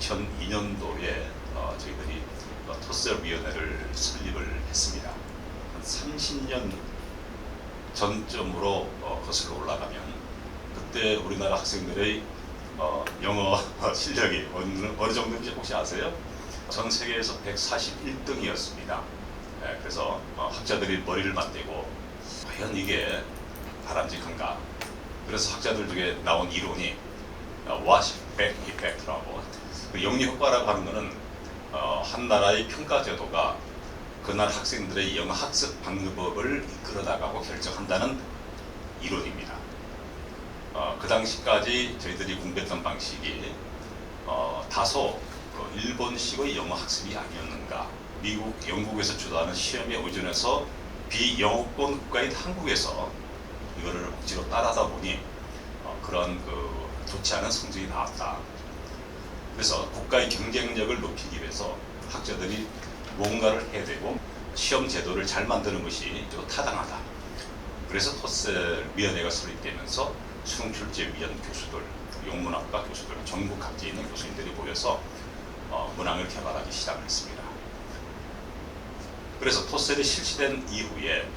2002년도에 저희들이 토스위원회를 설립을 했습니다. 한 30년 전점으로 거슬러 올라가면 그때 우리나라 학생들의 영어 실력이 어느 정도인지 혹시 아세요? 전 세계에서 141등이었습니다. 그래서 학자들이 머리를 맞대고 과연 이게 바람직한가? 그래서 학자들 중에 나온 이론이 워시백 이펙트라고, 영리 효과라고 하는 것은 한 나라의 평가 제도가 그날 학생들의 영어 학습 방법을 이끌어 나가고 결정한다는 이론입니다. 그 당시까지 저희들이 공부했던 방식이 다소 일본식의 영어 학습이 아니었는가. 미국, 영국에서 주도하는 시험에 의존해서 비영어권 국가인 한국에서 이거를 억지로 따라다 보니 그런 좋지 않은 성적이 나왔다. 그래서 국가의 경쟁력을 높이기 위해서 학자들이 뭔가를 해야 되고 시험 제도를 잘 만드는 것이 타당하다. 그래서 토스위원회가 설립되면서 수능출제위원 교수들, 영문학과 교수들, 전국 각지에 있는 교수님들이 모여서 문항을 개발하기 시작했습니다. 그래서 토스엘이 실시된 이후에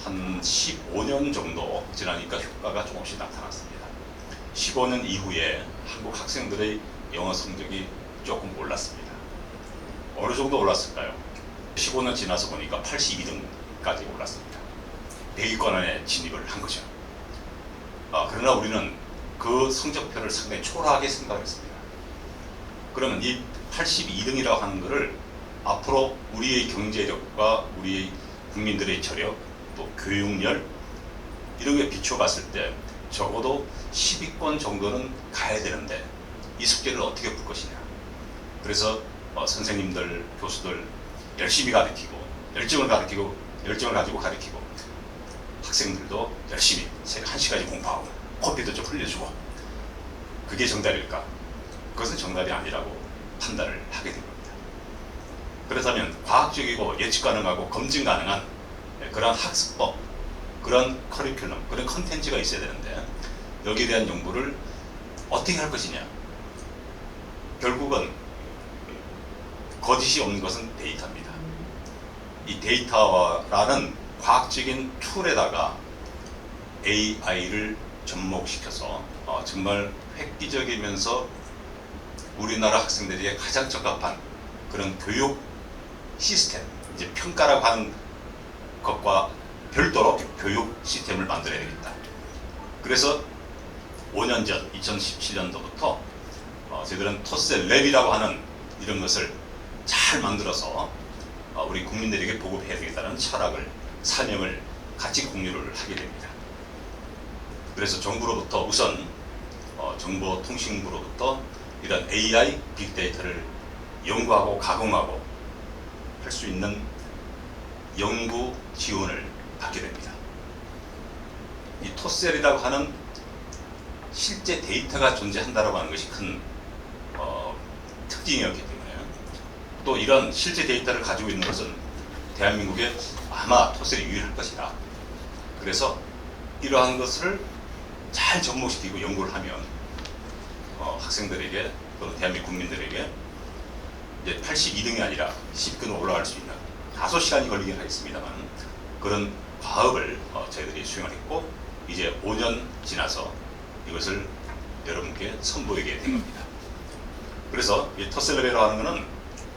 한 15년 정도 지나니까 효과가 조금씩 나타났습니다. 15년 이후에 한국 학생들의 영어 성적이 조금 올랐습니다. 어느 정도 올랐을까요? 15년 지나서 보니까 82등까지 올랐습니다. 100위권 안에 진입을 한 거죠. 그러나 우리는 그 성적표를 상당히 초라하게 생각했습니다. 그러면 이 82등이라고 하는 것을 앞으로 우리의 경제력과 우리의 국민들의 저력, 또 교육열 이런 게 비춰봤을 때 적어도 10위권 정도는 가야 되는데 이 숙제를 어떻게 풀 것이냐. 그래서 선생님들, 교수들 열심히 가르치고 열정을 가지고 가르치고 학생들도 열심히 새벽 1시까지 공부하고 코피도 좀 흘려주고, 그게 정답일까? 그것은 정답이 아니라고 판단을 하게 된 겁니다. 그렇다면 과학적이고 예측 가능하고 검증 가능한 그런 학습법, 그런 커리큘럼, 그런 컨텐츠가 있어야 되는데 여기에 대한 연구를 어떻게 할 것이냐. 결국은 거짓이 없는 것은 데이터입니다. 이 데이터라는 과학적인 툴에다가 AI를 접목시켜서 정말 획기적이면서 우리나라 학생들에게 가장 적합한 그런 교육 시스템, 이제 평가라고 하는 것과 별도로 교육 시스템을 만들어야 되겠다. 그래서 5년 전 2017년도부터 저희들은 토스랩이라고 하는 이런 것을 잘 만들어서 우리 국민들에게 보급해야 되겠다는 철학을, 사명을 같이 공유를 하게 됩니다. 그래서 정부로부터 우선 정보통신부로부터 이런 AI 빅데이터를 연구하고 가공하고 할 수 있는 연구 지원을 받게 됩니다. 이 토스엘이라고 하는 실제 데이터가 존재한다라고 하는 것이 큰 특징이었기 때문에, 또 이런 실제 데이터를 가지고 있는 것은 대한민국에 아마 토스엘이 유일할 것이다. 그래서 이러한 것을 잘 접목시키고 연구를 하면 학생들에게 또는 대한민국 국민들에게 이제 82등이 아니라 10등으로 올라갈 수 있는, 다소 시간이 걸리긴 하겠습니다만 그런 과업을 저희들이 수행을 했고, 이제 5년 지나서 이것을 여러분께 선보이게 된 겁니다. 그래서 이 토스랩이라고 하는 것은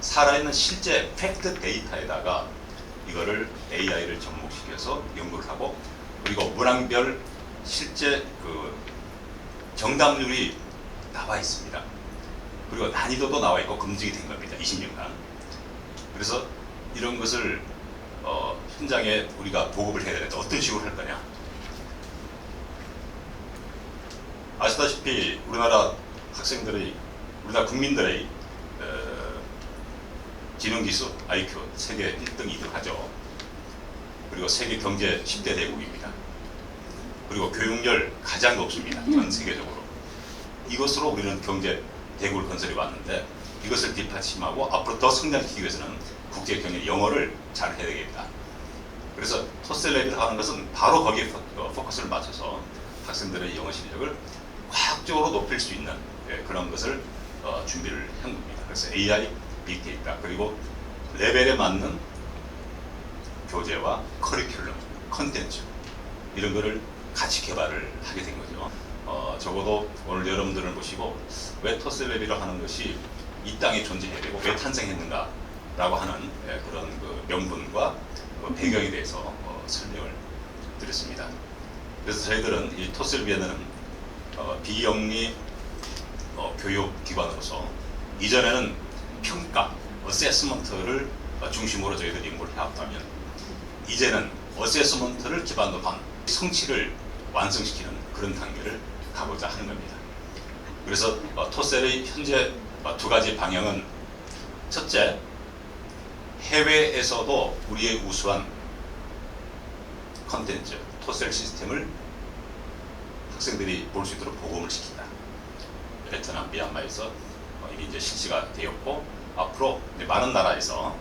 살아있는 실제 팩트 데이터에다가 이거를 AI를 접목시켜서 연구를 하고, 그리고 문항별 실제 정답률이 나와 있습니다. 그리고 난이도도 나와 있고 검증이 된 겁니다. 20년간. 그래서 이런 것을 현장에 우리가 보급을 해야 되는데 어떤 식으로 할 거냐. 아시다시피 우리나라 학생들의, 우리나라 국민들의 지능지수 IQ 세계 1등, 2등 하죠. 그리고 세계 경제 10대 대국입니다. 그리고 교육열 가장 높습니다. 전 세계적으로. 이것으로 우리는 경제 대국을 건설해 왔는데, 이것을 뒷받침하고 앞으로 더 성장시키기 위해서는 국제 경제 영어를 잘 해야 되겠다. 그래서 토스랩이라고 하는 것은 바로 거기에 포커스를 맞춰서 학생들의 영어 실력을 과학적으로 높일 수 있는 그런 것을 준비를 한 겁니다. 그래서 AI, 빅데이터 그리고 레벨에 맞는 교재와 커리큘럼, 컨텐츠 이런 거를 같이 개발을 하게 된 거죠. 적어도 오늘 여러분들을 보시고 왜 토셀랩이라고 하는 것이 이 땅에 존재해야 되고 왜 탄생했는가라고 하는 그런 그 명분과 배경에 대해서 설명을 드렸습니다. 그래서 저희들은 이 토셀비에는 비영리 교육기관으로서 이전에는 평가, 어세스먼트를 중심으로 저희들이 연구를 해왔다면 이제는 어세스먼트를 기반으로 한 성취를 완성시키는 그런 단계를 가고자 하는 겁니다. 그래서 토셀의 현재 두 가지 방향은 첫째, 해외에서도 우리의 우수한 컨텐츠, 토셀 시스템을 학생들이 볼 수 있도록 보급을 시킨다. 베트남, 미얀마에서 이미 이제 실시가 되었고 앞으로 많은 나라에서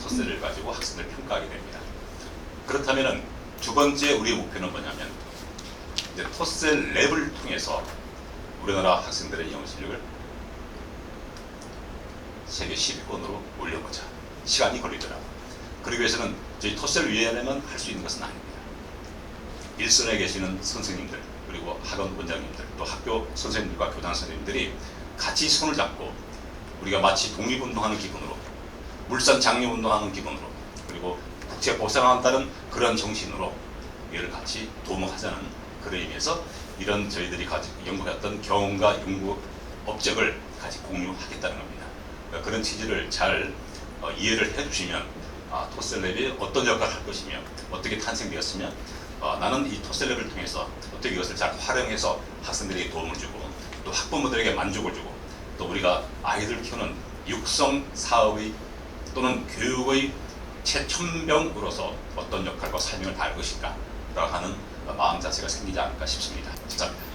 토셀을 가지고 학생들 평가하게 됩니다. 그렇다면은 두 번째 우리의 목표는 뭐냐면 이제 토셀 랩을 통해서 우리나라 학생들의 영어 실력을 세계 10위권으로 올려보자. 시간이 걸리더라고. 그러기 위해서는 저희 토셀 위원회만 할 수 있는 것은 아닙니다. 일선에 계시는 선생님들 그리고 학원 원장님들 또 학교 선생님들과 교장 선생님들이 같이 손을 잡고 우리가 마치 독립운동하는 기분으로 물산 장려운동하는 기분으로 그리고 국제 보상한다는 그런 정신으로 이를 같이 도모하자는 그런 의미에서 이런 저희들이 연구했던 경험과 연구 업적을 같이 공유하겠다는 겁니다. 그런 취지를 잘 이해를 해주시면 토셀랩이 어떤 역할을 할 것이며 어떻게 탄생되었으며 나는 이 토셀랩을 통해서 어떻게 이것을 잘 활용해서 학생들에게 도움을 주고 또 학부모들에게 만족을 주고 또 우리가 아이들 키우는 육성 사업의 또는 교육의 최첨병으로서 어떤 역할과 사명을 다할 것인가 라고 하는 마음 자세가 생기지 않을까 싶습니다. 감사합니다.